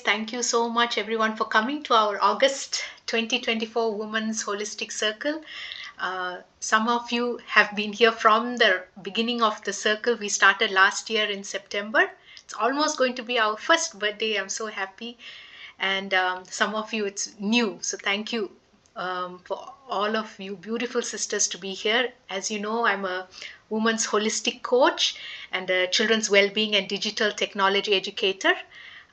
Thank you so much, everyone, for coming to our August 2024 Women's Holistic Circle. Some of you have been here from the beginning of the circle. We started last year in September. It's almost going to be our first birthday. I'm so happy. And some of you, it's new. So thank you for all of you beautiful sisters to be here. As you know, I'm a women's holistic coach and a children's well-being and digital technology educator.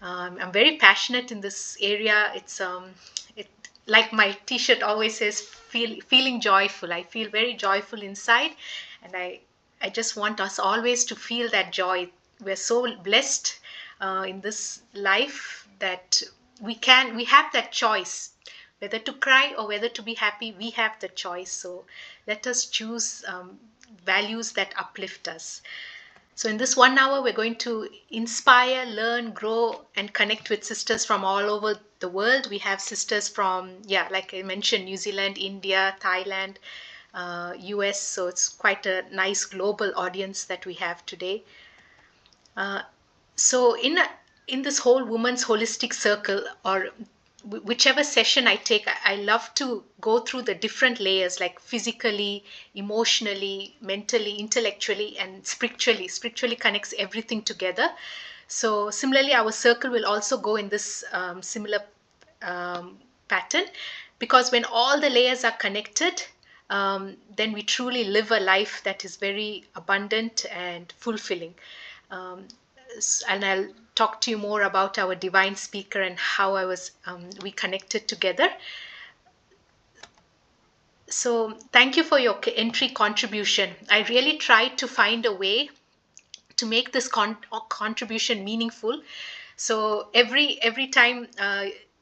I'm very passionate in this area. It like my T-shirt always says, feeling joyful. I feel very joyful inside, and I just want us always to feel that joy. We're so blessed in this life that we have that choice, whether to cry or whether to be happy. We have the choice. So let us choose values that uplift us. So in this 1 hour, we're going to inspire, learn, grow, and connect with sisters from all over the world. We have sisters from, like I mentioned, New Zealand, India, Thailand, US. So it's quite a nice global audience that we have today. So in this whole women's holistic circle, or whichever session I take, I love to go through the different layers, like physically, emotionally, mentally, intellectually, and spiritually. Spiritually connects everything together. So similarly, our circle will also go in this similar pattern, because when all the layers are connected, then we truly live a life that is very abundant and fulfilling. And I'll talk to you more about our divine speaker and how we connected together. So thank you for your entry contribution. I really tried to find a way to make this contribution meaningful. So every time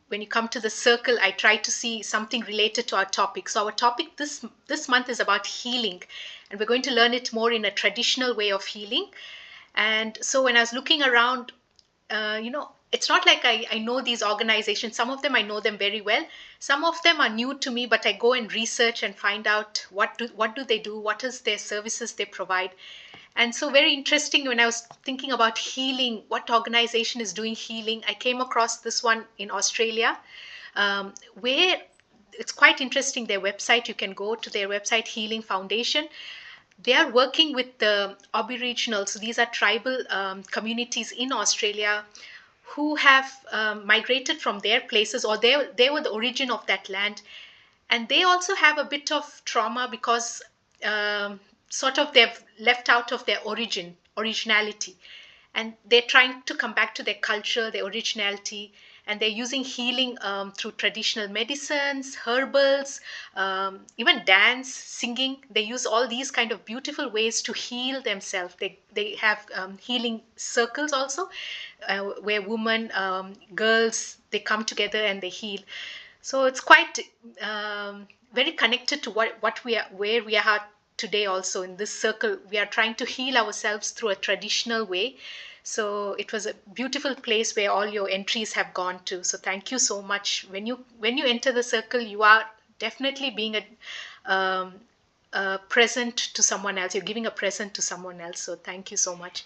when you come to the circle, I try to see something related to our topic. So our topic this month is about healing, and we're going to learn it more in a traditional way of healing. And so when I was looking around, it's not like I know these organizations. Some of them I know them very well. Some of them are new to me, but I go and research and find out what do they do, what is their services they provide. And so very interesting, when I was thinking about healing, what organization is doing healing, I came across this one in Australia, where it's quite interesting. Their website, you can go to their website, Healing Foundation. They are working with the Aboriginal. So these are tribal communities in Australia who have migrated from their places, or they were the origin of that land. And they also have a bit of trauma because sort of they've left out of their originality. And they're trying to come back to their culture, their originality, and they're using healing through traditional medicines, herbals, even dance, singing. They use all these kind of beautiful ways to heal themselves. They have healing circles also, where women, girls, they come together and they heal. So it's quite very connected to where we are today. Also in this circle, we are trying to heal ourselves through a traditional way. So it was a beautiful place where all your entries have gone to. So thank you so much. When you enter the circle, you are definitely being a present to someone else. You're giving a present to someone else. So thank you so much.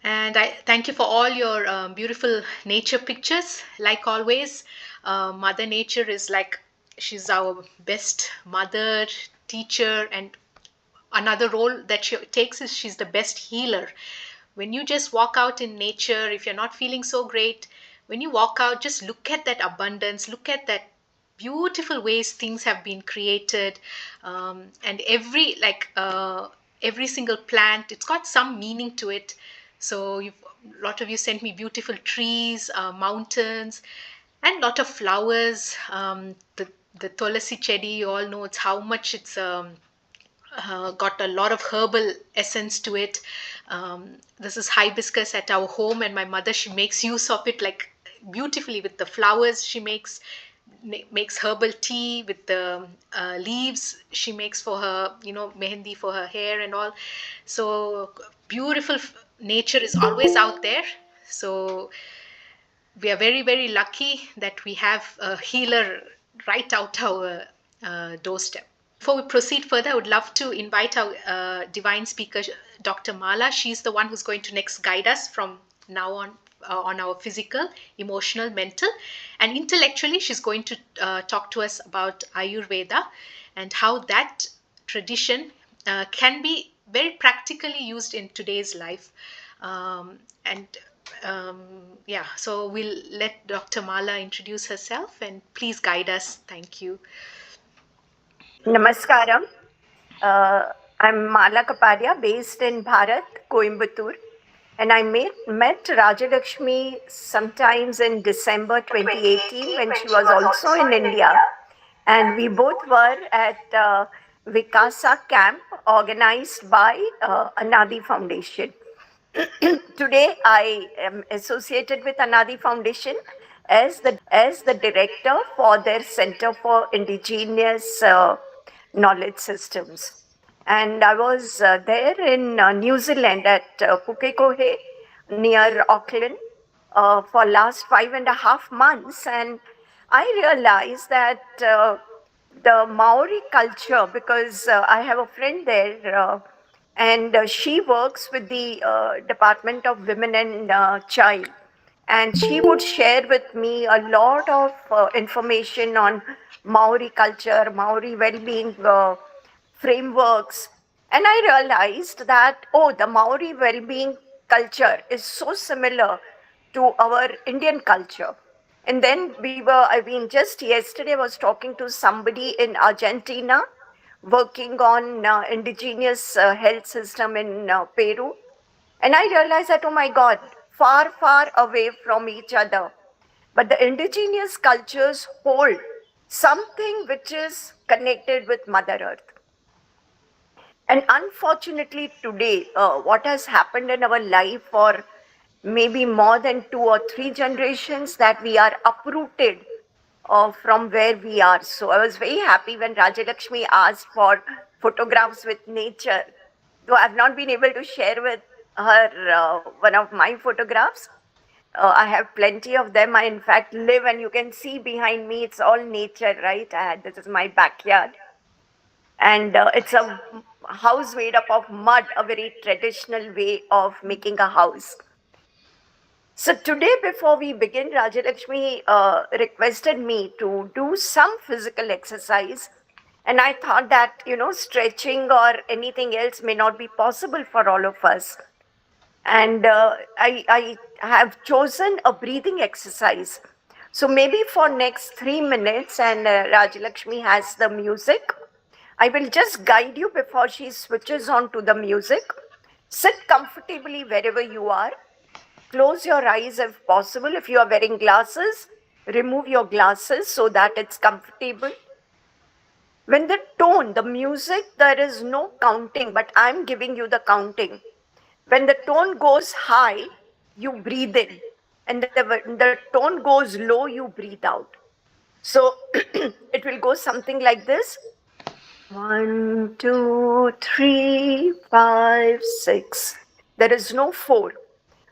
And I thank you for all your beautiful nature pictures. Like always, Mother Nature is like, she's our best mother, teacher, and another role that she takes is she's the best healer. When you just walk out in nature, if you're not feeling so great, when you walk out, just look at that abundance, look at that beautiful ways things have been created. And every single plant, it's got some meaning to it. So a lot of you sent me beautiful trees, mountains, and a lot of flowers. The tulasi chedi, you all know it's how much it's got a lot of herbal essence to it. This is hibiscus at our home, and my mother, she makes use of it like beautifully with the flowers. She makes herbal tea with the leaves. She makes for her, mehendi for her hair and all. So beautiful nature is always out there. So we are very, very lucky that we have a healer right out our doorstep. Before we proceed further, I would love to invite our divine speaker, Dr. Mala. She's the one who's going to next guide us from now on our physical, emotional, mental, and intellectually. She's going to talk to us about Ayurveda and how that tradition can be very practically used in today's life. And yeah, so we'll let Dr. Mala introduce herself and please guide us. Thank you. Namaskaram. I'm Mala Kapadia, based in Bharat, Coimbatore. And I met Rajalakshmi sometimes in December 2018 when she was also in India. And we both were at Vikasa camp organized by Anaadi Foundation. Today, I am associated with Anaadi Foundation as the director for their Center for Indigenous Knowledge Systems. And I was there in New Zealand at Pukekohe near Auckland for last 5.5 months. And I realized that the Maori culture, because I have a friend there, and she works with the Department of Women and Child. And she would share with me a lot of information on Maori culture, Maori well-being frameworks. And I realized that, the Maori well-being culture is so similar to our Indian culture. And then just yesterday I was talking to somebody in Argentina working on indigenous health system in Peru. And I realized that, oh my God, far, far away from each other. But the indigenous cultures hold something which is connected with Mother Earth. And unfortunately today, what has happened in our life for maybe more than 2 or 3 generations, that we are uprooted from where we are. So I was very happy when Rajalakshmi asked for photographs with nature. Though I've not been able to share with her one of my photographs. I have plenty of them. I in fact live, and you can see behind me, it's all nature, right? This is my backyard. And it's a house made up of mud, a very traditional way of making a house. So today, before we begin, Rajalakshmi requested me to do some physical exercise. And I thought that, stretching or anything else may not be possible for all of us. And I have chosen a breathing exercise. So maybe for next 3 minutes, and Rajalakshmi has the music, I will just guide you before she switches on to the music. Sit comfortably wherever you are. Close your eyes if possible. If you are wearing glasses, remove your glasses so that it's comfortable. When the music, there is no counting, but I'm giving you the counting. When the tone goes high, you breathe in. And when the tone goes low, you breathe out. So it will go something like this. 1, 2, 3, 5, 6. There is no 4.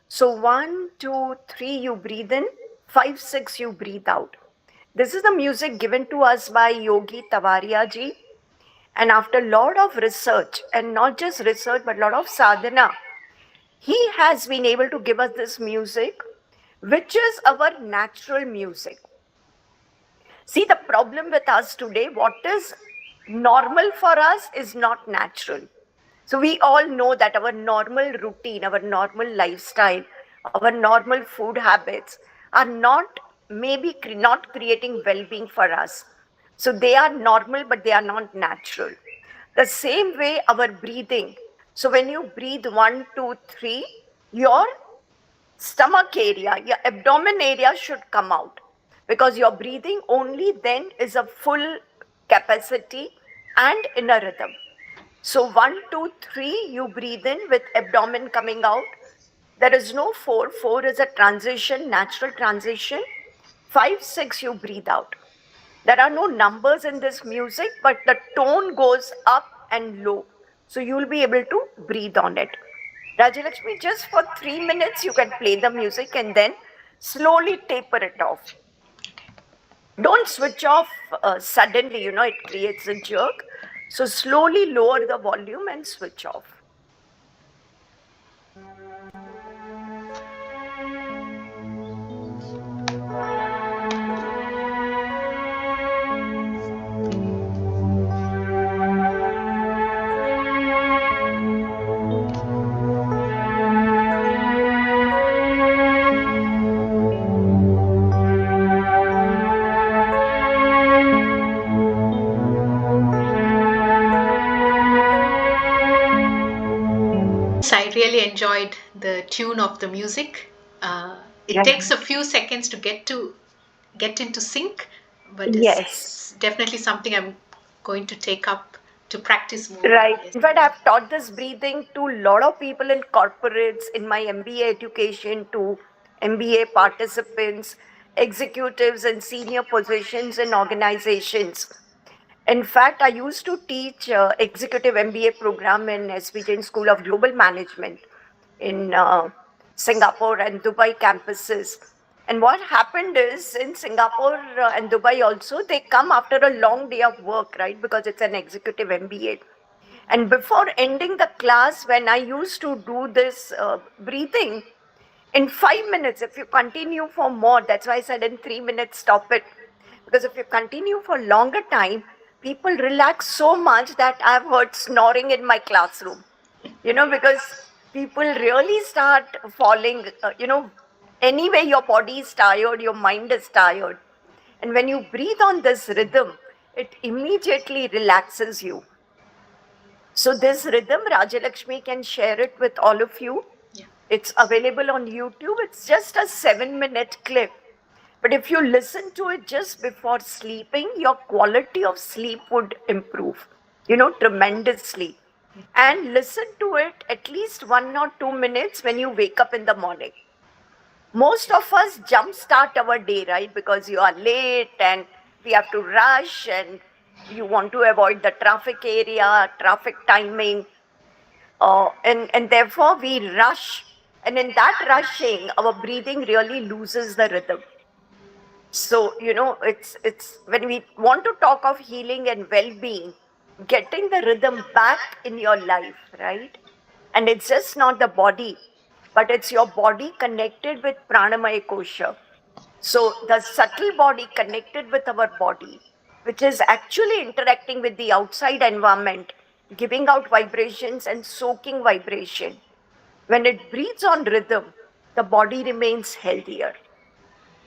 So 1, 2, 3, you breathe in. 5, 6, you breathe out. This is the music given to us by Yogi Tavaria ji. And after a lot of research, and not just research, but a lot of sadhana, he has been able to give us this music, which is our natural music. See, the problem with us today, what is normal for us is not natural. So we all know that our normal routine, our normal lifestyle, our normal food habits are not creating well-being for us. So they are normal, but they are not natural. The same way our breathing. So when you breathe 1, 2, 3, your stomach area, your abdomen area should come out, because your breathing only then is a full capacity and in a rhythm. So 1, 2, 3, you breathe in with abdomen coming out. There is no 4. 4 is a transition, natural transition. 5, 6, you breathe out. There are no numbers in this music, but the tone goes up and low. So you will be able to breathe on it. Rajalakshmi, just for 3 minutes, you can play the music and then slowly taper it off. Don't switch off suddenly, it creates a jerk. So slowly lower the volume and switch off. I really enjoyed the tune of the music. It Yeah. takes a few seconds to get into sync, but Yes. it's definitely something I'm going to take up to practice more. Right. Yes. In fact, I've taught this breathing to a lot of people in corporates, in my MBA education, to MBA participants, executives, and senior positions in organizations. In fact, I used to teach executive MBA program in SB Jain School of Global Management in Singapore and Dubai campuses. And what happened is in Singapore and Dubai also, they come after a long day of work, right? Because it's an executive MBA. And before ending the class, when I used to do this breathing, in 5 minutes, if you continue for more, that's why I said in 3 minutes, stop it. Because if you continue for longer time, people relax so much that I've heard snoring in my classroom. Because people really start falling, anyway, your body is tired, your mind is tired. And when you breathe on this rhythm, it immediately relaxes you. So this rhythm, Rajalakshmi can share it with all of you. Yeah. It's available on YouTube. It's just a 7-minute clip. But if you listen to it just before sleeping, your quality of sleep would improve, tremendously. And listen to it at least 1 or 2 minutes when you wake up in the morning. Most of us jumpstart our day, right? Because you are late and we have to rush and you want to avoid the traffic area, traffic timing. And therefore we rush. And in that rushing, our breathing really loses the rhythm. So, it's when we want to talk of healing and well-being, getting the rhythm back in your life, right? And it's just not the body, but it's your body connected with pranamaya kosha. So the subtle body connected with our body, which is actually interacting with the outside environment, giving out vibrations and soaking vibration. When it breathes on rhythm, the body remains healthier.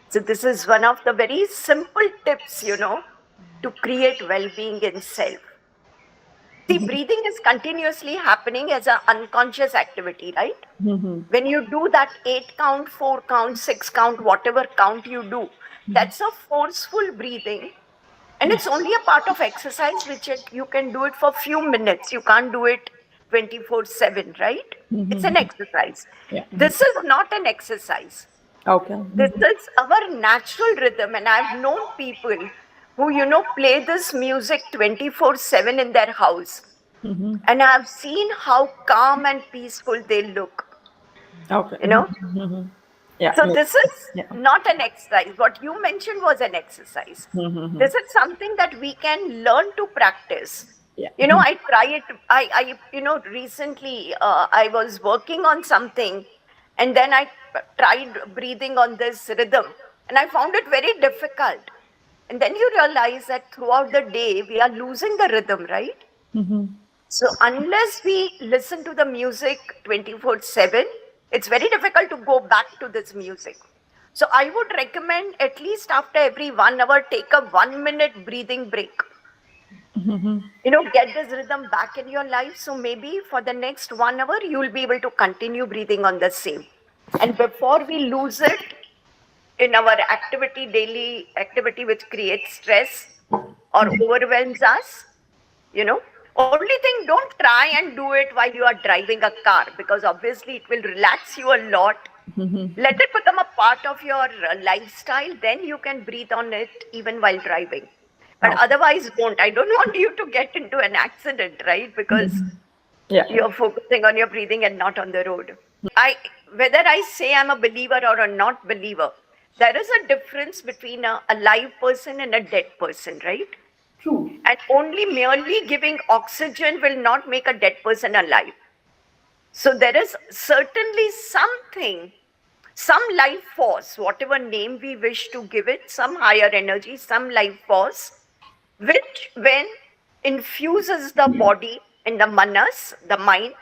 So this is one of the very simple tips, to create well-being in self. See, breathing is continuously happening as an unconscious activity, right? When you do that 8 count, 4 count, 6 count, whatever count you do, that's a forceful breathing. And it's only a part of exercise which you can do it for few minutes. You can't do it 24/7, right? It's an exercise. Yeah. This is not an exercise. Okay. This is our natural rhythm. And I've known people who, play this music 24/7 in their house. And I've seen how calm and peaceful they look. Okay. Yeah. So this is Yeah. not an exercise. What you mentioned was an exercise. This is something that we can learn to practice. Yeah. I try it. Recently I was working on something, and then I tried breathing on this rhythm, and I found it very difficult. And then you realize that throughout the day we are losing the rhythm, right? So unless we listen to the music 24/7, it's very difficult to go back to this music. So I would recommend at least after every 1 hour, take a 1-minute breathing break. Get this rhythm back in your life. So maybe for the next 1 hour, you'll be able to continue breathing on the same. And before we lose it in our daily activity, which creates stress or overwhelms us, only thing, don't try and do it while you are driving a car, because obviously it will relax you a lot. Let it become a part of your lifestyle, then you can breathe on it even while driving. But otherwise, don't. I don't want you to get into an accident, right? Because you're focusing on your breathing and not on the road. Whether I say I'm a believer or a not believer, there is a difference between a live person and a dead person, right? True. And only merely giving oxygen will not make a dead person alive. So there is certainly something, some life force, whatever name we wish to give it, some higher energy, some life force, which when infuses the body in the manas, the mind,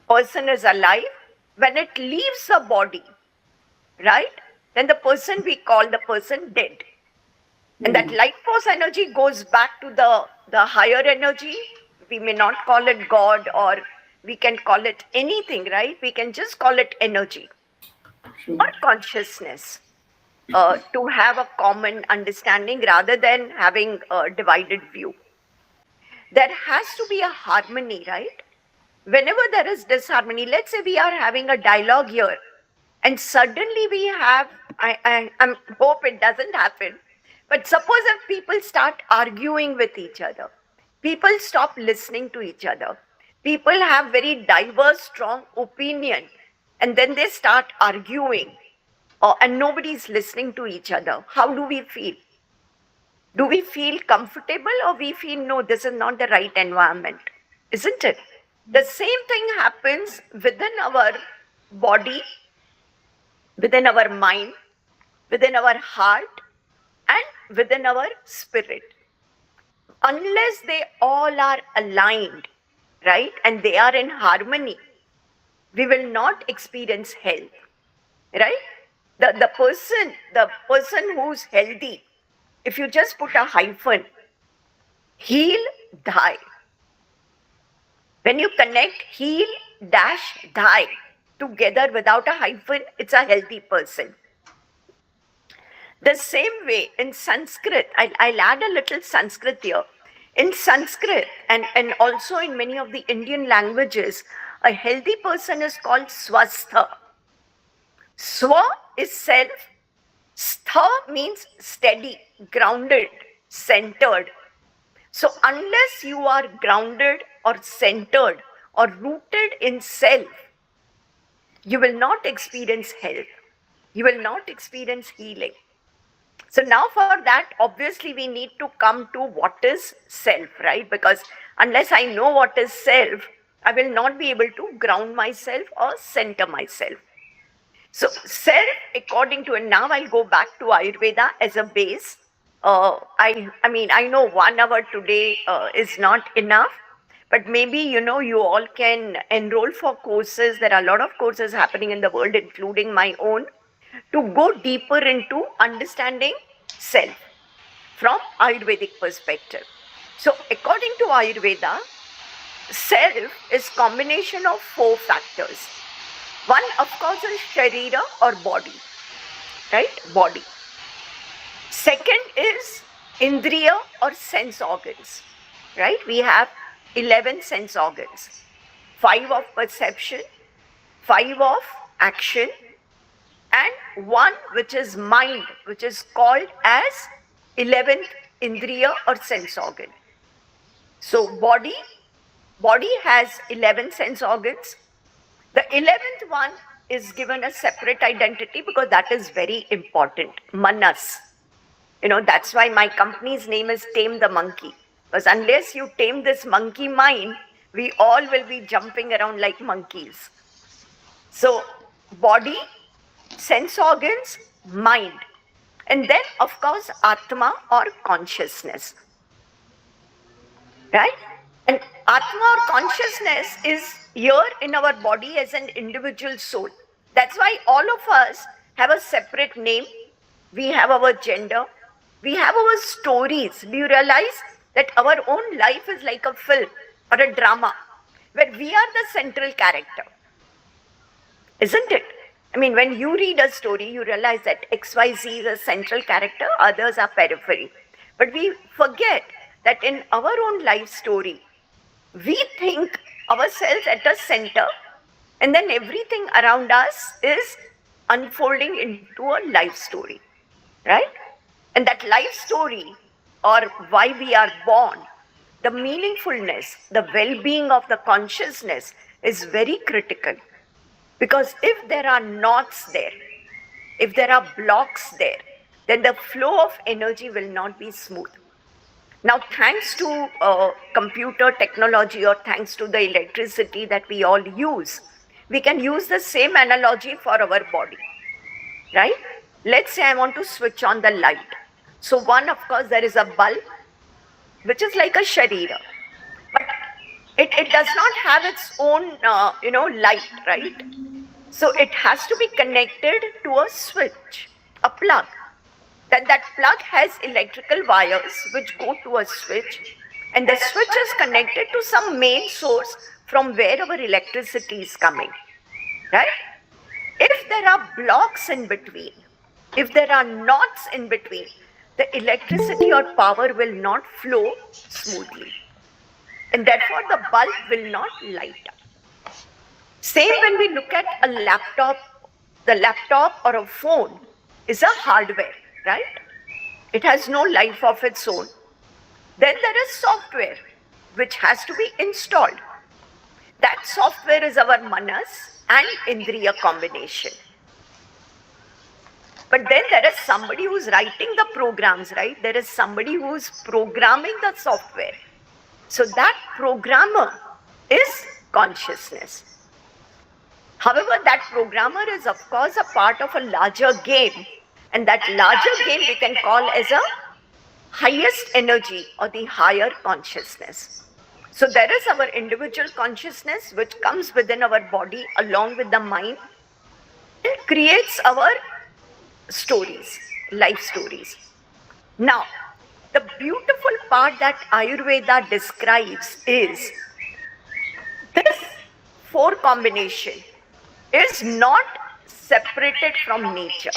person is alive. When it leaves the body, right, then the person, we call the person dead. And that life force energy goes back to the higher energy. We may not call it God, or we can call it anything, right? We can just call it energy or consciousness, to have a common understanding rather than having a divided view. There has to be a harmony, right? Whenever there is disharmony, let's say we are having a dialogue here, and suddenly we have, I hope it doesn't happen, but suppose if people start arguing with each other, people stop listening to each other, people have very diverse, strong opinion, and then they start arguing, and nobody's listening to each other. How do we feel? Do we feel comfortable, or we feel, no, this is not the right environment? Isn't it? The same thing happens within our body, within our mind, within our heart, and within our spirit. Unless they all are aligned, right, and they are in harmony, we will not experience health, right? The person who's healthy, if you just put a hyphen, heal, die. When you connect heal dash die together without a hyphen, it's a healthy person. The same way in Sanskrit, I'll add a little Sanskrit here. In Sanskrit and also in many of the Indian languages, a healthy person is called swastha. Swa is self, stha means steady, grounded, centered. So unless you are grounded or centered or rooted in self, you will not experience health. You will not experience healing. So now for that, obviously we need to come to what is self, right? Because unless I know what is self, I will not be able to ground myself or center myself. So self, according to, and now I'll go back to Ayurveda as a base. I mean, I know 1 hour today is not enough, but maybe, you all can enroll for courses. There are a lot of courses happening in the world, including my own, to go deeper into understanding self from Ayurvedic perspective. So according to Ayurveda, self is combination of 4 factors. One, of course, is Sharira or body, right? Body. Second is Indriya or sense organs, right? We have 11 sense organs, 5 of perception, 5 of action, and 1 which is mind, which is called as 11th Indriya or sense organ. So body has 11 sense organs. The 11th one is given a separate identity because that is very important, manas. That's why my company's name is Tame the Monkey. Because unless you tame this monkey mind, we all will be jumping around like monkeys. So body, sense organs, mind. And then, of course, Atma or consciousness. Right? And Atma or consciousness is here in our body as an individual soul. That's why all of us have a separate name. We have our gender. We have our stories. Do you realize that our own life is like a film or a drama where we are the central character? Isn't it? I mean, when you read a story, you realize that XYZ is a central character, others are periphery. But we forget that in our own life story, we think ourselves at a center, and then everything around us is unfolding into a life story, right? And that life story, or why we are born, the meaningfulness, the well-being of the consciousness is very critical. Because if there are knots there, if there are blocks there, then the flow of energy will not be smooth. Now, thanks to computer technology or thanks to the electricity that we all use, we can use the same analogy for our body, right? Let's say I want to switch on the light. So one, of course, there is a bulb, which is like a sharira, but it does not have its own, light, right? So it has to be connected to a switch, a plug. Then that plug has electrical wires which go to a switch, and the switch is connected to some main source from where our electricity is coming, right? If there are blocks in between, if there are knots in between, the electricity or power will not flow smoothly, and therefore the bulb will not light up. Same when we look at a laptop, the laptop or a phone is a hardware, right? It has no life of its own. Then there is software, which has to be installed. That software is our manas and indriya combination. But then there is somebody who's writing the programs, right? There is somebody who's programming the software. So that programmer is consciousness. However, that programmer is, of course, a part of a larger game. And that larger game we can call as a highest energy or the higher consciousness. So there is our individual consciousness which comes within our body along with the mind and creates our stories, life stories. Now, the beautiful part that Ayurveda describes is this four combination is not separated from nature.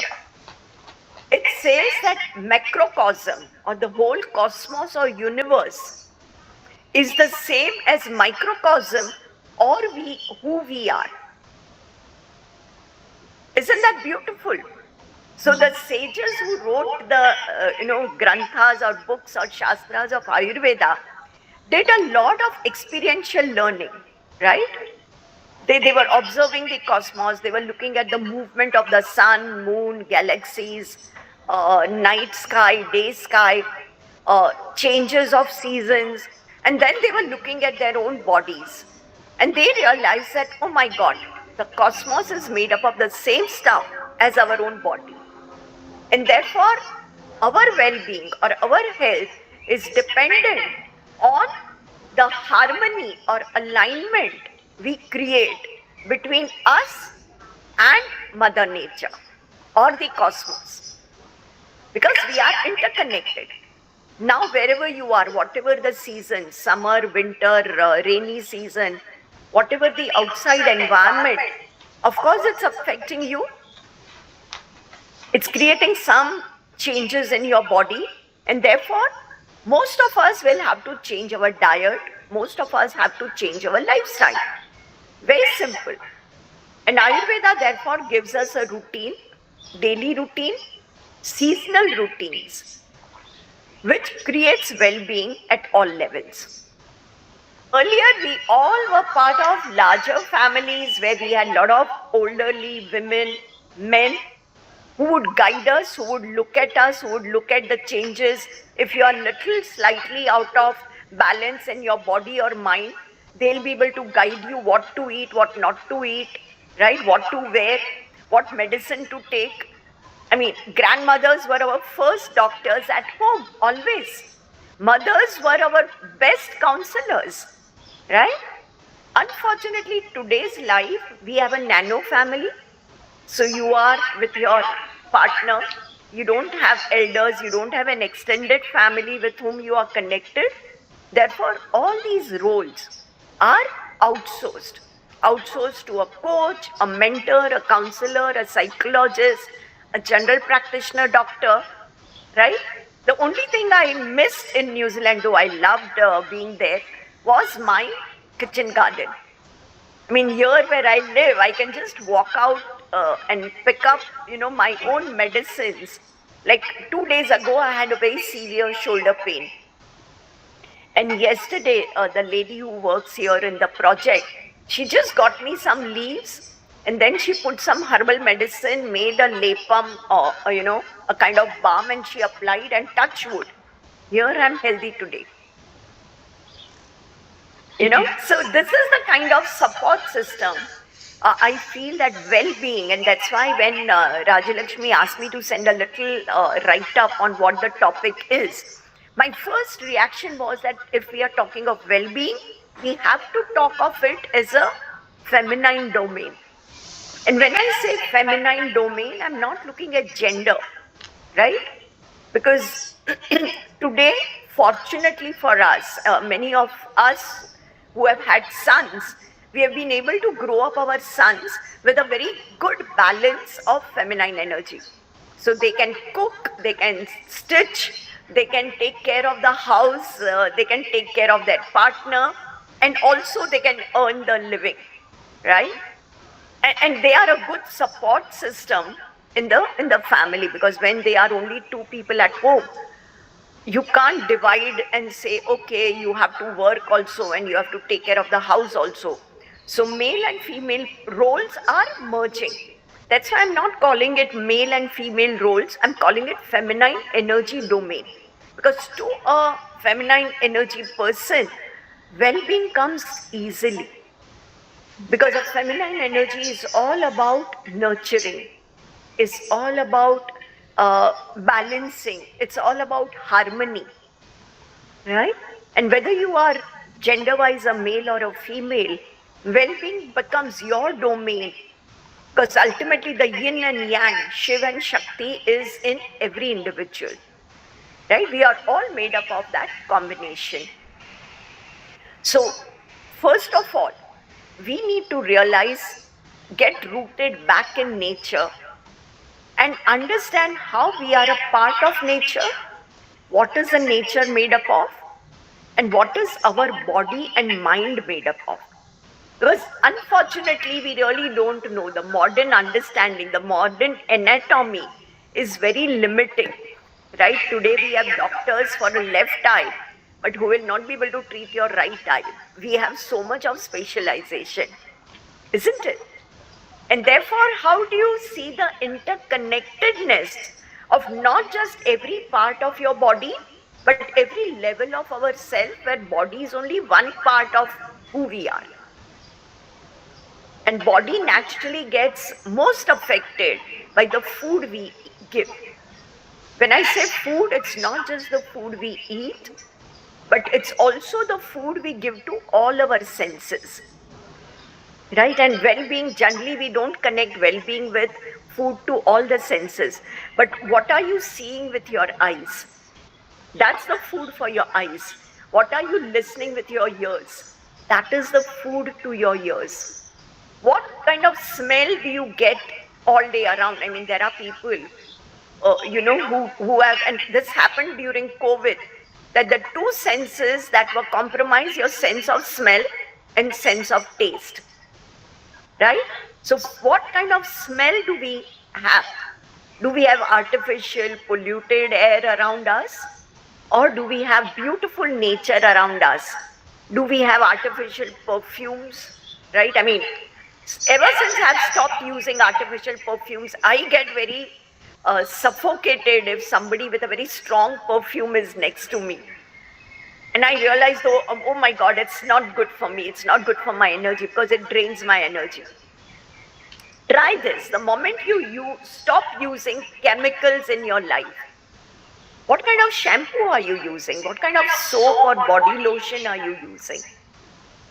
It says that macrocosm or the whole cosmos or universe is the same as microcosm or who we are. Isn't that beautiful? So the sages who wrote the granthas or books or shastras of Ayurveda did a lot of experiential learning, right? They were observing the cosmos, they were looking at the movement of the sun, moon, galaxies, night sky, day sky, changes of seasons, and then they were looking at their own bodies. And they realized that, oh my God, the cosmos is made up of the same stuff as our own body. And therefore, our well-being or our health is dependent on the harmony or alignment we create between us and Mother Nature or the cosmos. Because we are interconnected. Now, wherever you are, whatever the season, summer, winter, rainy season, whatever the outside environment, of course, it's affecting you. It's creating some changes in your body, and therefore, most of us will have to change our diet. Most of us have to change our lifestyle. Very simple. And Ayurveda, therefore, gives us a routine, daily routine, seasonal routines, which creates well-being at all levels. Earlier, we all were part of larger families where we had a lot of elderly women, men, who would guide us, who would look at us, who would look at the changes. If you are little slightly out of balance in your body or mind, they'll be able to guide you what to eat, what not to eat, right? What to wear, what medicine to take. I mean, grandmothers were our first doctors at home, always. Mothers were our best counselors, right? Unfortunately, today's life, we have a nano family. So you are with your partner, you don't have elders, you don't have an extended family with whom you are connected. Therefore, all these roles are outsourced. Outsourced to a coach, a mentor, a counselor, a psychologist, a general practitioner, doctor, right? The only thing I missed in New Zealand, though I loved being there, was my kitchen garden. I mean, here where I live, I can just walk out and pick up, my own medicines. Like 2 days ago, I had a very severe shoulder pain. And yesterday, the lady who works here in the project, she just got me some leaves and then she put some herbal medicine, made a lepam or, a kind of balm, and she applied, and touch wood. Here I'm healthy today. So this is the kind of support system. I feel that well-being, and that's why when Rajalakshmi asked me to send a little write-up on what the topic is, my first reaction was that if we are talking of well-being, we have to talk of it as a feminine domain. And when I say feminine domain, I'm not looking at gender, right? Because today, fortunately for us, many of us who have had sons, we have been able to grow up our sons with a very good balance of feminine energy. So they can cook, they can stitch, they can take care of the house, they can take care of their partner, and also they can earn the living, right? And they are a good support system in the family, because when they are only two people at home, you can't divide and say, okay, you have to work also and you have to take care of the house also. So male and female roles are merging. That's why I'm not calling it male and female roles, I'm calling it feminine energy domain. Because to a feminine energy person, well-being comes easily. Because a feminine energy is all about nurturing, is all about balancing, it's all about harmony, right? And whether you are gender-wise a male or a female, well-being becomes your domain, because ultimately the yin and yang, Shiv and Shakti, is in every individual, right? We are all made up of that combination. So first of all, we need to realize, get rooted back in nature and understand how we are a part of nature, what is the nature made up of, and what is our body and mind made up of. Because unfortunately, we really don't know. The modern understanding, the modern anatomy is very limiting, right? Today we have doctors for a left eye, but who will not be able to treat your right eye. We have so much of specialization, isn't it? And therefore, how do you see the interconnectedness of not just every part of your body, but every level of ourself, where body is only one part of who we are. And body naturally gets most affected by the food we give. When I say food, it's not just the food we eat, but it's also the food we give to all our senses. Right? And well-being, generally we don't connect well-being with food to all the senses. But what are you seeing with your eyes? That's the food for your eyes. What are you listening with your ears? That is the food to your ears. What kind of smell do you get all day around? I mean, there are people, who have, and this happened during COVID, that the two senses that were compromised, your sense of smell and sense of taste. Right? So what kind of smell do we have? Do we have artificial polluted air around us? Or do we have beautiful nature around us? Do we have artificial perfumes? Right? I mean, ever since I've stopped using artificial perfumes, I get very suffocated if somebody with a very strong perfume is next to me. And I realized, oh my God, it's not good for me. It's not good for my energy, because it drains my energy. Try this. The moment you stop using chemicals in your life, what kind of shampoo are you using? What kind of soap or body lotion are you using?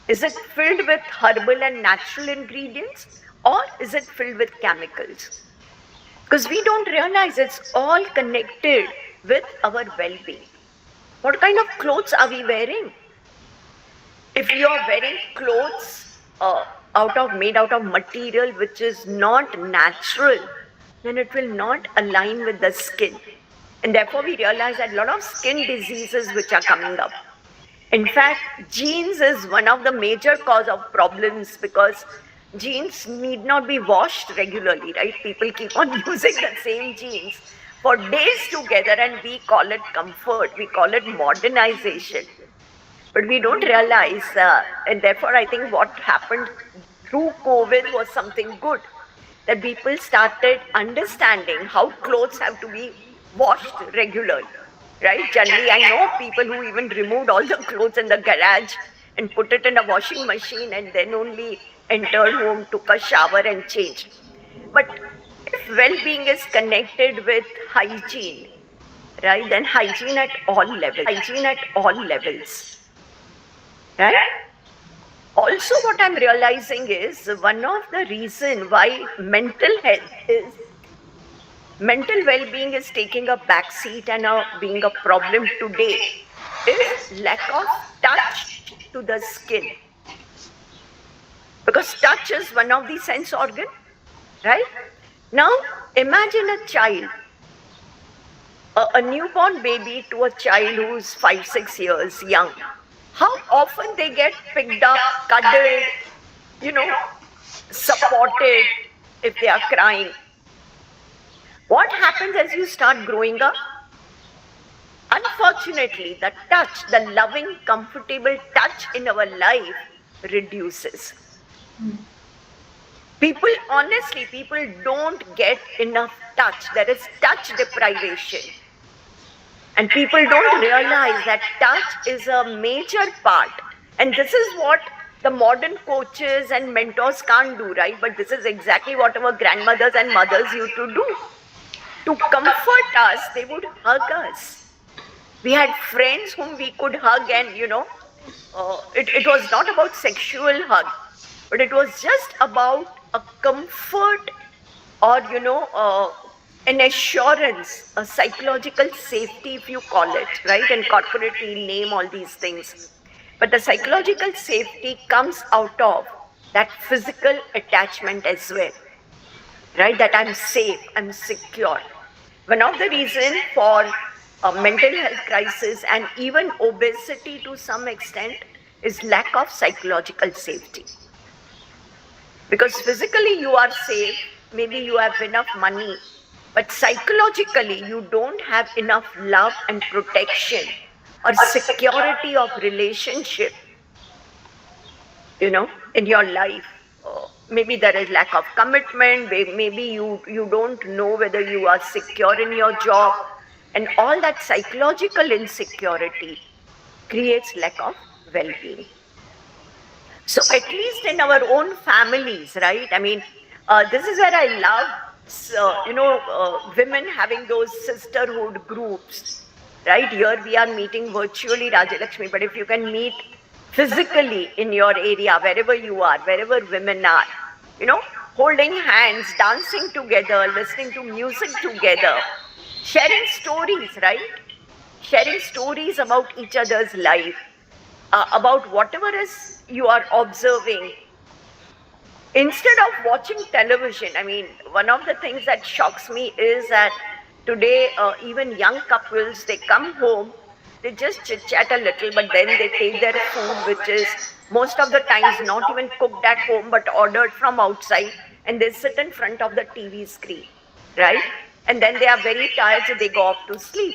Is it filled with herbal and natural ingredients, or is it filled with chemicals? Because we don't realize it's all connected with our well-being. What kind of clothes are we wearing? If you are wearing clothes made out of material which is not natural, then it will not align with the skin. And therefore we realize that a lot of skin diseases which are coming up. In fact, jeans is one of the major cause of problems, because jeans need not be washed regularly, right? People keep on using the same jeans for days together, and we call it comfort, we call it modernization. But we don't realize, and therefore I think what happened through COVID was something good, that people started understanding how clothes have to be washed regularly, right? Generally, I know people who even removed all the clothes in the garage and put it in a washing machine and then only entered home, took a shower and changed. But if well-being is connected with hygiene, right, then hygiene at all levels, right? Also, what I'm realizing is one of the reasons why mental well-being is taking a backseat and being a problem today is lack of touch to the skin. Because touch is one of the sense organ, right? Now, imagine a child, a newborn baby to a child who's 5-6 years young. How often they get picked up, cuddled, supported if they are crying. What happens as you start growing up? Unfortunately, the touch, the loving, comfortable touch in our life reduces. People don't get enough touch. There is touch deprivation. And people don't realize that touch is a major part. And this is what the modern coaches and mentors can't do, right? But this is exactly what our grandmothers and mothers used to do. To comfort us, they would hug us. We had friends whom we could hug and, it was not about sexual hug, but it was just about a comfort or, an assurance, a psychological safety, if you call it, right? And corporately name all these things. But the psychological safety comes out of that physical attachment as well, right? That I'm safe, I'm secure. One of the reasons for mental health crisis and even obesity to some extent is lack of psychological safety. Because physically you are safe, maybe you have enough money, but psychologically you don't have enough love and protection or security of relationship, in your life. Maybe there is lack of commitment, maybe you don't know whether you are secure in your job, and all that psychological insecurity creates lack of well-being. So at least in our own families, right? I mean, this is where I love, women having those sisterhood groups, right? Here we are meeting virtually, Rajalakshmi, but if you can meet physically in your area, wherever you are, wherever women are, holding hands, dancing together, listening to music together, sharing stories, right? Sharing stories about each other's life, about whatever is you are observing. Instead of watching television, I mean, one of the things that shocks me is that today, even young couples, they come home, they just chit-chat a little, but then they take their food, which is most of the times not even cooked at home, but ordered from outside, and they sit in front of the TV screen, right? And then they are very tired, so they go off to sleep.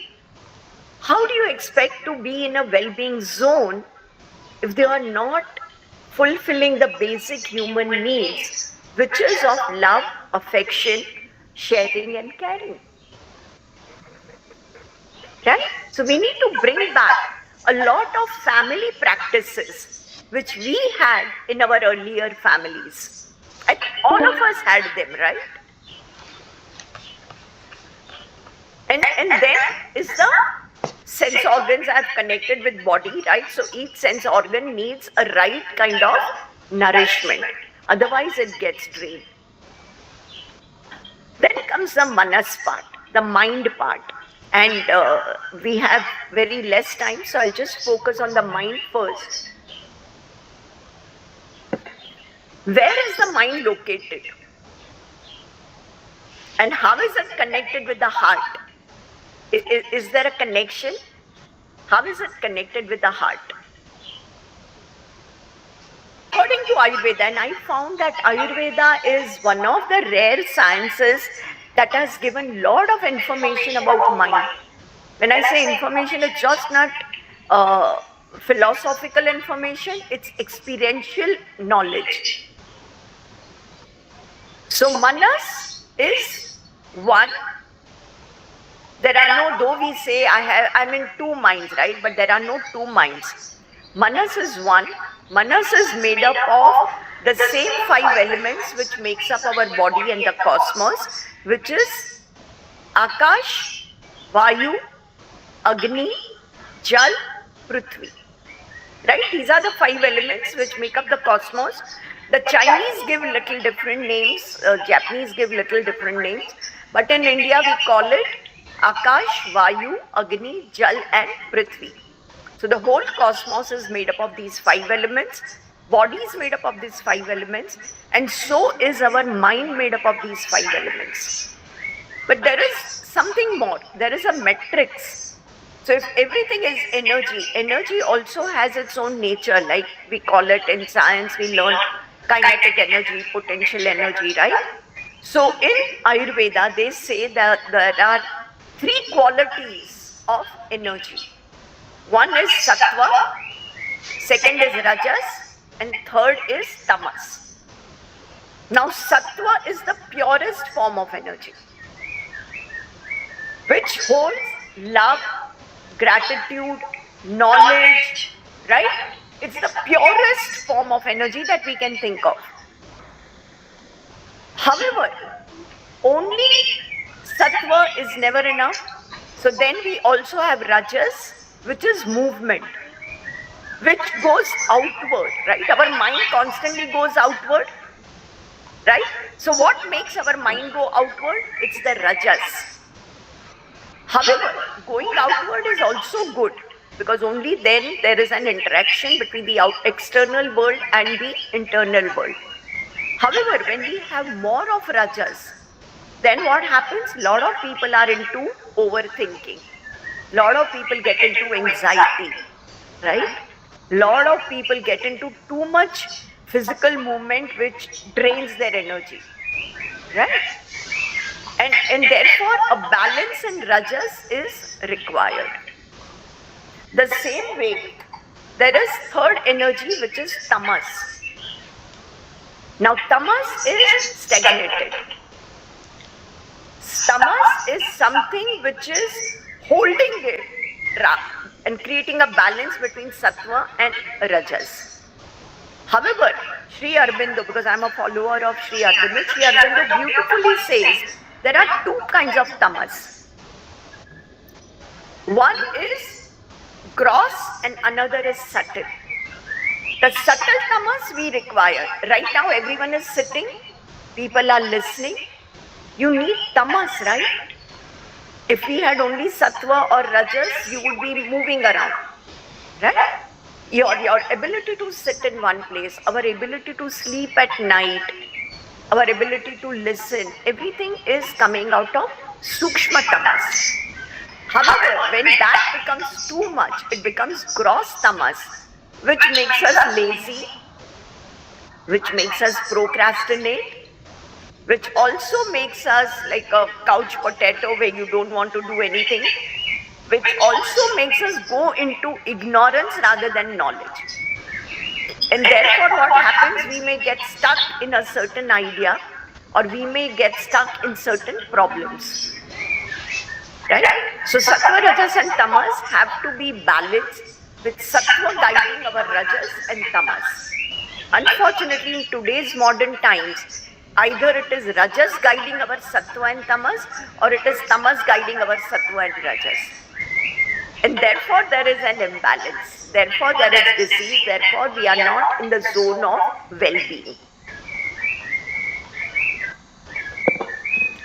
How do you expect to be in a well-being zone if they are not fulfilling the basic human needs, which is of love, affection, sharing and caring? Right? So we need to bring back a lot of family practices which we had in our earlier families. And all of us had them, right? And then is the sense organs are connected with body, right? So each sense organ needs a right kind of nourishment. Otherwise it gets drained. Then comes the manas part, the mind part. And we have very less time, so I'll just focus on the mind first. Where is the mind located? And how is it connected with the heart? Is there a connection? How is it connected with the heart? According to Ayurveda, and I found that Ayurveda is one of the rare sciences that has given a lot of information about mind. When I say information, it's just not philosophical information, it's experiential knowledge. So manas is one, There are no, though we say I'm in two minds, right? But there are no two minds. Manas is one. Manas is made up of the same five elements which makes up our body and the cosmos, which is Akash, Vayu, Agni, Jal, Prithvi. Right? These are the five elements which make up the cosmos. The Chinese give little different names, Japanese give little different names, but in India we call it Akash, Vayu, Agni, Jal and Prithvi. So the whole cosmos is made up of these five elements, body is made up of these five elements, and so is our mind made up of these five elements. But there is something more, there is a matrix. So if everything is energy, energy also has its own nature, like we call it in science, we learn kinetic energy, potential energy, right? So in Ayurveda, they say that there are three qualities of energy. One is sattva, second is rajas, and third is tamas. Now sattva is the purest form of energy, which holds love, gratitude, knowledge, right? It's the purest form of energy that we can think of. However, only sattva is never enough. So then we also have rajas, which is movement, which goes outward, right? Our mind constantly goes outward, right? So what makes our mind go outward? It's the rajas. However, going outward is also good, because only then there is an interaction between the external world and the internal world. However, when we have more of rajas, then what happens? A lot of people are into overthinking. A lot of people get into anxiety, right? A lot of people get into too much physical movement which drains their energy, right? And therefore a balance in rajas is required. The same way, there is third energy which is tamas. Now tamas is stagnated. Tamas is something which is holding it and creating a balance between sattva and rajas. However, Sri Aurobindo, because I am a follower of Sri Aurobindo, Sri Aurobindo beautifully says there are two kinds of tamas. One is gross and another is subtle. The subtle tamas we require. Right now everyone is sitting, people are listening. You need tamas, right? If we had only sattva or rajas, you would be moving around, right? Your ability to sit in one place, our ability to sleep at night, our ability to listen, everything is coming out of sukshma tamas. However, when that becomes too much, it becomes gross tamas, which makes us lazy, which makes us procrastinate, which also makes us like a couch potato where you don't want to do anything, which also makes us go into ignorance rather than knowledge. And therefore what happens, we may get stuck in a certain idea, or we may get stuck in certain problems, right? So sattva, rajas and tamas have to be balanced, with sattva guiding our rajas and tamas. Unfortunately, in today's modern times, either it is rajas guiding our sattva and tamas, or it is tamas guiding our sattva and rajas. And therefore there is an imbalance. Therefore there is disease. Therefore we are not in the zone of well-being.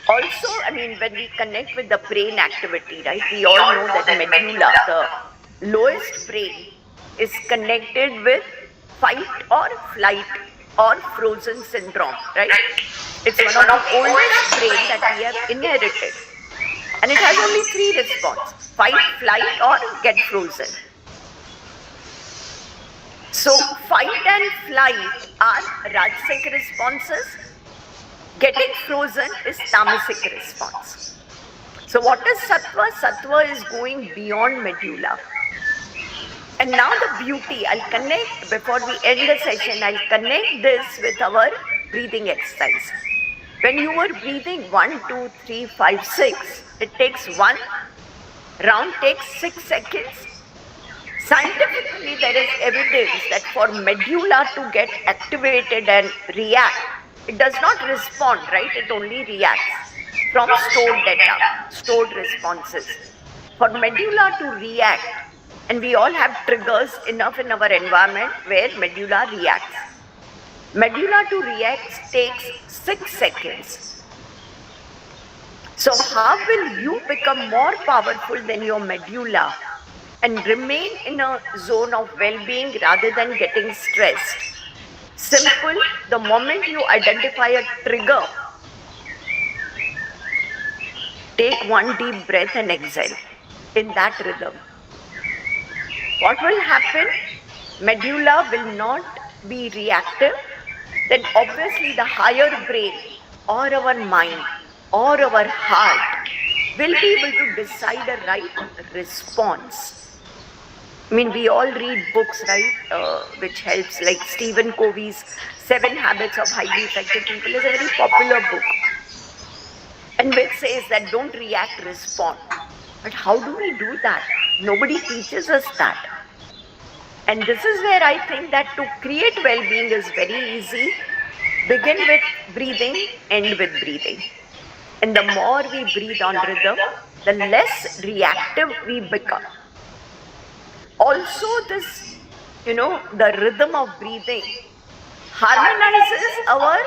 Also, I mean, when we connect with the brain activity, right, we all know that medulla, the lowest brain, is connected with fight or flight or frozen syndrome, right? It's one of the oldest brains that we have inherited. And it has only three responses: fight, flight or get frozen. So fight and flight are rajasic responses. Getting frozen is tamasic response. So what is sattva? Sattva is going beyond medulla. And now the beauty, I'll connect, before we end the session, I'll connect this with our breathing exercise. When you were breathing 1, 2, 3, 5, 6, it takes one round takes 6 seconds. Scientifically, there is evidence that for medulla to get activated and react, it does not respond, right? It only reacts from stored data, stored responses. For medulla to react, and we all have triggers enough in our environment where medulla reacts. Medulla to react takes 6 seconds. So how will you become more powerful than your medulla and remain in a zone of well-being rather than getting stressed? Simple, the moment you identify a trigger, take one deep breath and exhale in that rhythm. What will happen? Medulla will not be reactive. Then obviously the higher brain or our mind or our heart will be able to decide a right response. I mean, we all read books, right, which helps, like Stephen Covey's 7 Habits of Highly Effective People is a very popular book, and which says that don't react, respond. But how do we do that? Nobody teaches us that. And this is where I think that to create well-being is very easy. Begin with breathing, end with breathing. And the more we breathe on rhythm, the less reactive we become. Also this, the rhythm of breathing harmonizes our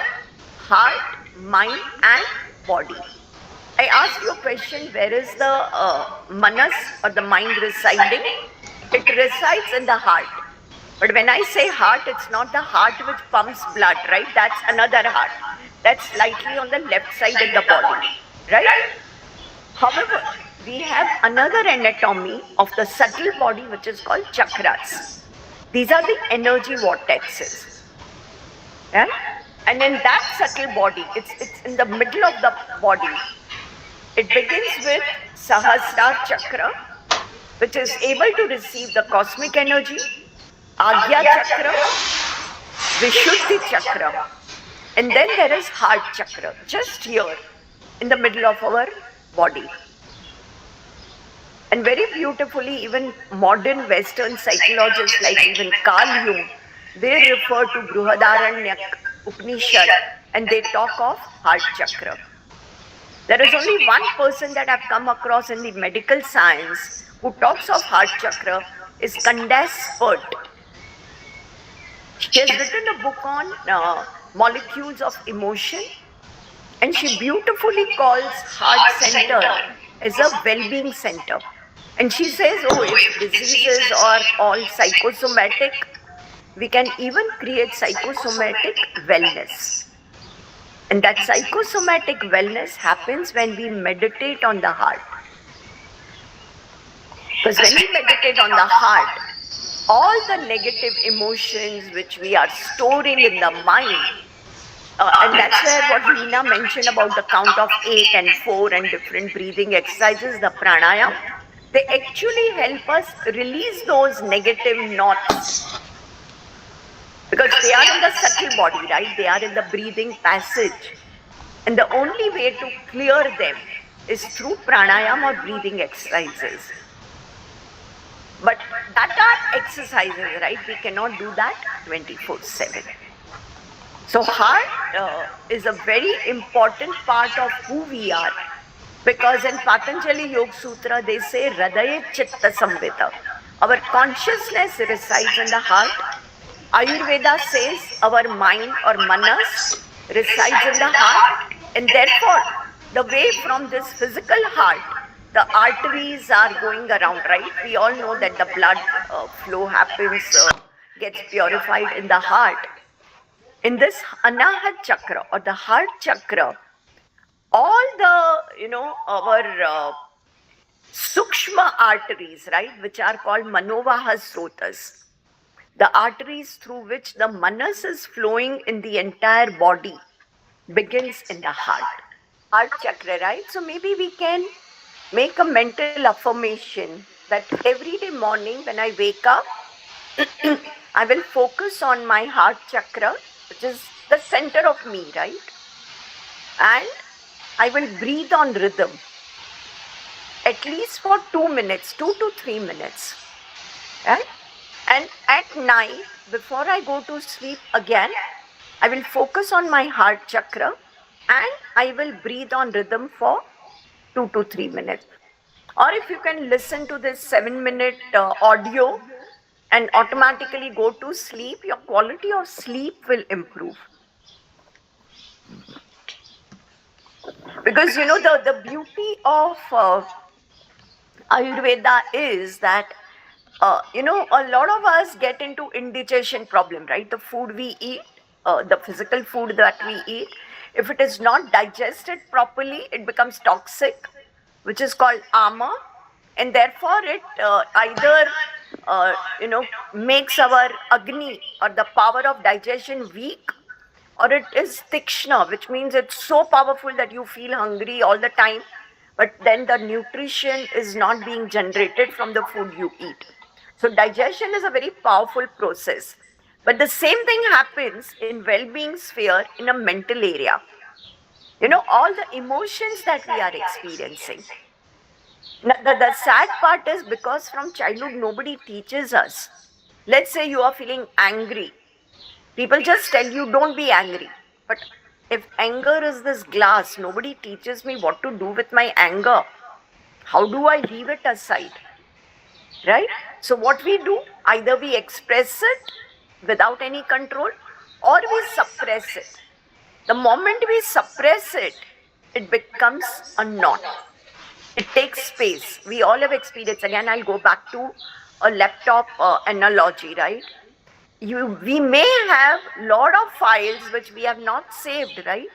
heart, mind and body. I asked you a question, where is the manas or the mind residing? It resides in the heart. But when I say heart, it's not the heart which pumps blood, right? That's another heart. That's slightly on the left side in the body, right? However, we have another anatomy of the subtle body which is called chakras. These are the energy vortexes. Right? And in that subtle body, it's in the middle of the body. It begins with Sahasrara chakra, which is able to receive the cosmic energy, Agya chakra, Vishuddhi chakra, and then there is heart chakra, just here in the middle of our body. And very beautifully, even modern Western psychologists like even Carl Jung, they refer to Brihadaranyaka Upanishad and they talk of heart chakra. There is only one person that I've come across in the medical science who talks of heart chakra is Candace Pert. She has written a book on molecules of emotion, and she beautifully calls heart center as a well-being center. And she says, if diseases are all psychosomatic, we can even create psychosomatic wellness. And that psychosomatic wellness happens when we meditate on the heart. Because when we meditate on the heart, all the negative emotions which we are storing in the mind, and that's where what Leena mentioned about the count of 8 and 4 and different breathing exercises, the pranayama, they actually help us release those negative knots. Because they are in the subtle body, right? They are in the breathing passage. And the only way to clear them is through pranayama or breathing exercises. But that are exercises, right? We cannot do that 24/7. So heart is a very important part of who we are. Because in Patanjali Yoga Sutra, they say, Hridaye Chitta Samvita. Our consciousness resides in the heart. Ayurveda says our mind or manas resides in the heart. And therefore, the way from this physical heart, the arteries are going around, right? We all know that the blood flow happens, gets purified in the heart. In this Anaadi chakra or the heart chakra, all the, our sukshma arteries, right, which are called manovaha srotas, the arteries through which the manas is flowing in the entire body, begins in the heart. Heart chakra, right? So maybe we can make a mental affirmation that every day morning when I wake up, I will focus on my heart chakra, which is the center of me, right? and I will breathe on rhythm at least for 2 minutes, 2 to 3 minutes. Right? And at night, before I go to sleep again, I will focus on my heart chakra and I will breathe on rhythm for 2 to 3 minutes. Or if you can listen to this 7 minute audio and automatically go to sleep, your quality of sleep will improve. Because the beauty of Ayurveda is that a lot of us get into indigestion problem, right? The food we eat, the physical food that we eat, if it is not digested properly, it becomes toxic, which is called ama, and therefore it either makes our agni or the power of digestion weak, or it is tikshna, which means it's so powerful that you feel hungry all the time, but then the nutrition is not being generated from the food you eat. So digestion is a very powerful process. But the same thing happens in well-being sphere in a mental area. All the emotions that we are experiencing. Now, the sad part is because from childhood nobody teaches us. Let's say you are feeling angry. People just tell you don't be angry. But if anger is this glass, nobody teaches me what to do with my anger. How do I leave it aside? Right? So what we do, either we express it without any control or we suppress it. The moment we suppress it, it becomes a knot. It takes space. We all have experienced. Again, I'll go back to a laptop analogy, right? We may have lot of files which we have not saved, right?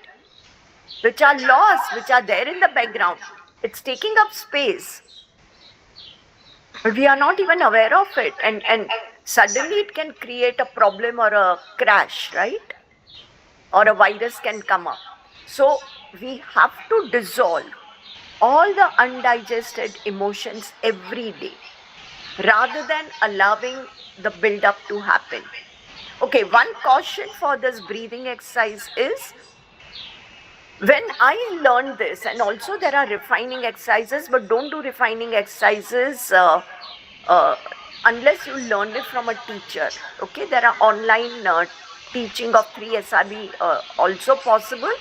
Which are lost, which are there in the background. It's taking up space. But we are not even aware of it. And suddenly it can create a problem or a crash, right? Or a virus can come up. So we have to dissolve all the undigested emotions every day rather than allowing the build-up to happen. Okay, one caution for this breathing exercise is, when I learned this, and also there are refining exercises, but don't do refining exercises unless you learn it from a teacher. Okay, there are online teaching of 3SRB also possible.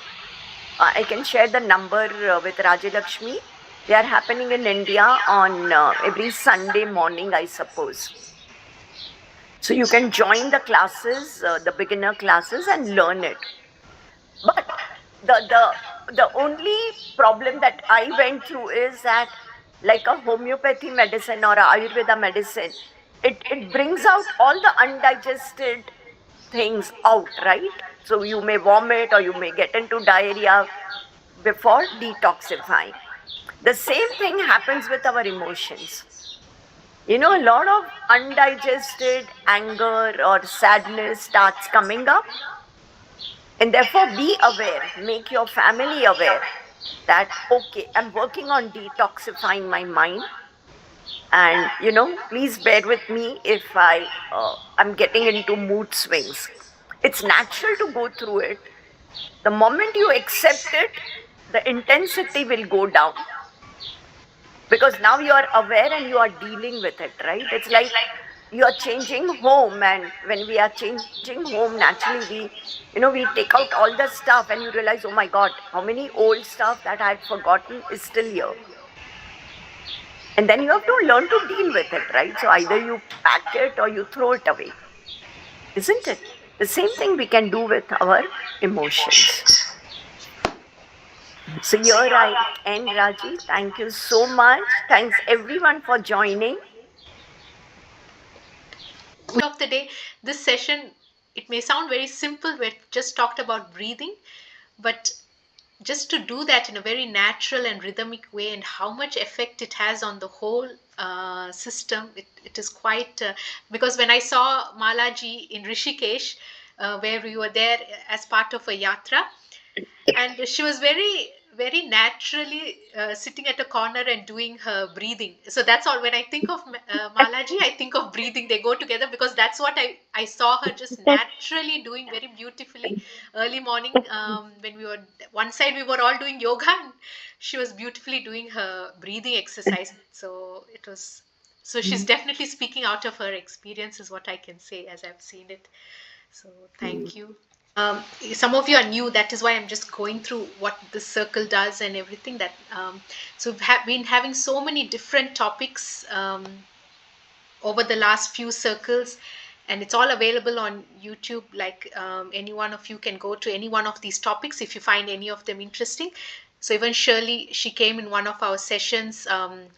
I can share the number with Rajalakshmi. They are happening in India on every Sunday morning, I suppose. So you can join the classes, the beginner classes, and learn it. But the only problem that I went through is that, like a homeopathy medicine or a Ayurveda medicine, it brings out all the undigested things out, right? So you may vomit or you may get into diarrhea before detoxifying. The same thing happens with our emotions. A lot of undigested anger or sadness starts coming up. And therefore, be aware, make your family aware that, okay, I'm working on detoxifying my mind. And, please bear with me if I'm getting into mood swings. It's natural to go through it. The moment you accept it, the intensity will go down. Because now you are aware and you are dealing with it, right? It's like you are changing home, and when we are changing home, naturally we take out all the stuff and you realize, oh my God, how many old stuff that I had forgotten is still here. And then you have to learn to deal with it, right? So either you pack it or you throw it away, isn't it? The same thing we can do with our emotions. So here I end, Raji. Thank you so much. Thanks everyone for joining. Of the day, this session, it may sound very simple. We just talked about breathing, but just to do that in a very natural and rhythmic way, and how much effect it has on the whole system, it is quite because when I saw Malaji in Rishikesh, where we were there as part of a yatra, and she was very very naturally sitting at a corner and doing her breathing. So that's all. When I think of Malaji, I think of breathing. They go together because that's what I saw her just naturally doing very beautifully early morning. When we were one side, we were all doing yoga, and she was beautifully doing her breathing exercise. So it was. So she's definitely speaking out of her experience, is what I can say as I've seen it. So thank you. Some of you are new, that is why I'm just going through what this circle does and everything. That so we've been having so many different topics over the last few circles, and it's all available on YouTube. Like any one of you can go to any one of these topics if you find any of them interesting. So even Shirley, she came in one of our sessions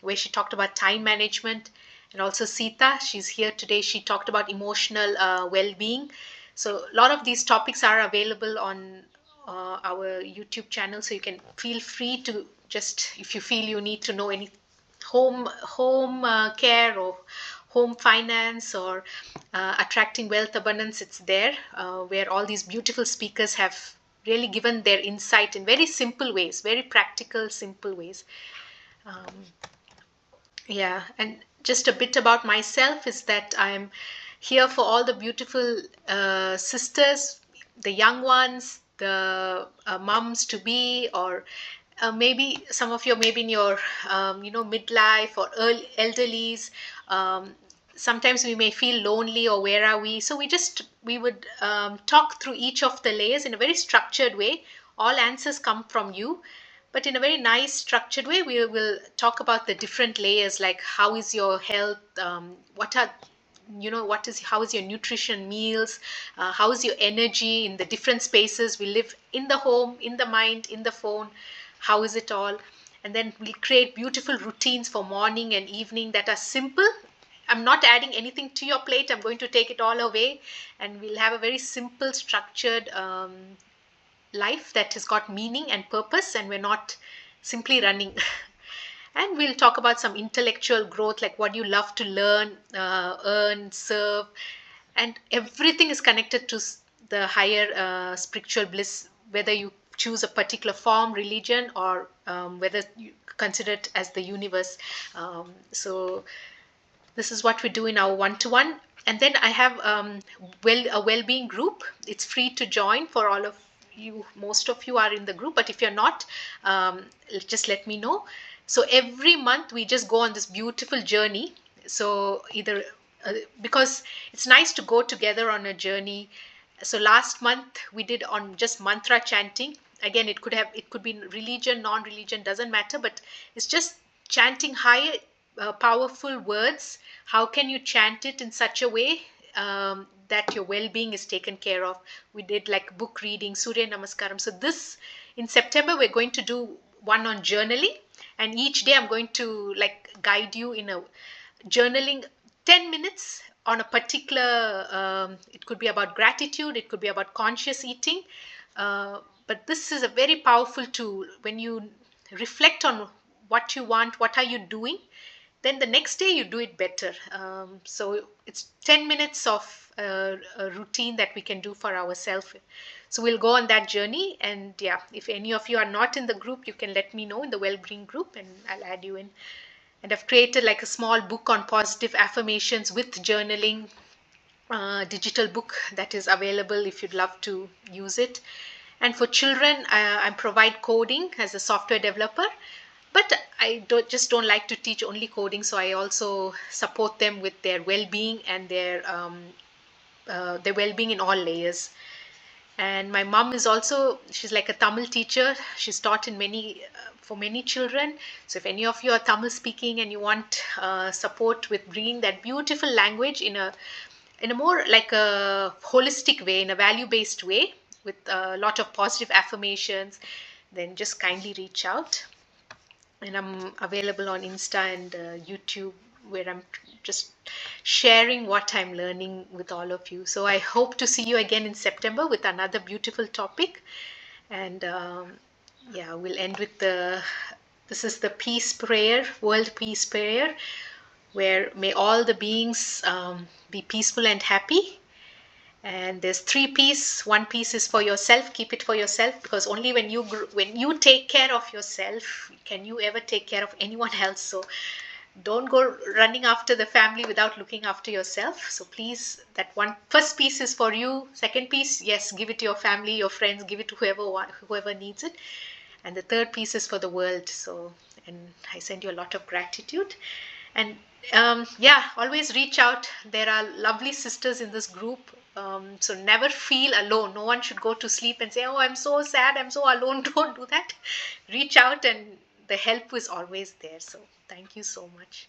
where she talked about time management, and also Sita, she's here today. She talked about emotional well-being. So a lot of these topics are available on our YouTube channel. So you can feel free to just, if you feel you need to know any home care or home finance or attracting wealth abundance, it's there where all these beautiful speakers have really given their insight in very simple ways, very practical, simple ways. um, yeah, and just a bit about myself is that I'm here for all the beautiful sisters, the young ones, the moms to be, or maybe some of you are maybe in your midlife or early elderlies. Um, Sometimes we may feel lonely, or where are we? So we would talk through each of the layers in a very structured way. All answers come from you, but in a very nice structured way. We will talk about the different layers, like how is your health, what are what is how is your nutrition, meals, how is your energy in the different spaces we live, in the home, in the mind, in the phone, how is it all. And then we create beautiful routines for morning and evening that are simple. I'm not adding anything to your plate, I'm going to take it all away, and we'll have a very simple structured life that has got meaning and purpose, and we're not simply running. And we'll talk about some intellectual growth, like what you love to learn, earn, serve, and everything is connected to the higher spiritual bliss, whether you choose a particular form, religion, or whether you consider it as the universe. So this is what we do in our one-to-one. And then I have a well-being group. It's free to join for all of you. Most of you are in the group, but if you're not, just let me know. So every month we just go on this beautiful journey. So either because it's nice to go together on a journey. So last month we did on just mantra chanting. Again, it could be religion, non-religion, doesn't matter, but it's just chanting high powerful words. How can you chant it in such a way that your well-being is taken care of? We did like book reading, Surya Namaskaram. So this, in September, we're going to do one on journaling, and each day I'm going to like guide you in a journaling 10 minutes on a particular it could be about gratitude, it could be about conscious eating, but this is a very powerful tool. When you reflect on what you want, what are you doing, then the next day you do it better. So it's 10 minutes of a routine that we can do for ourselves. So we'll go on that journey, and yeah, if any of you are not in the group, you can let me know in the well-being group and I'll add you in. And I've created like a small book on positive affirmations with journaling, digital book that is available if you'd love to use it. And for children, I provide coding as a software developer, but I don't like to teach only coding. So I also support them with their well-being and their well-being in all layers. And my mom is also, she's like a Tamil teacher. She's taught in many for many children. So if any of you are Tamil speaking and you want support with bringing that beautiful language in a more like a holistic way, in a value based way, with a lot of positive affirmations, then just kindly reach out. And I'm available on Insta and YouTube, where I'm just sharing what I'm learning with all of you. So I hope to see you again in September with another beautiful topic. And yeah, we'll end with this is the peace prayer, world peace prayer, where may all the beings be peaceful and happy. And there's 3 P's. 1 piece is for yourself. Keep it for yourself, because only when you take care of yourself can you ever take care of anyone else. So don't go running after the family without looking after yourself. So please, that one first piece is for you. Second piece, yes, give it to your family, your friends, give it to whoever needs it. And the third piece is for the world. So, and I send you a lot of gratitude. And yeah, always reach out. There are lovely sisters in this group. So never feel alone. No one should go to sleep and say, oh, I'm so sad, I'm so alone. Don't do that. Reach out, and the help is always there. So thank you so much.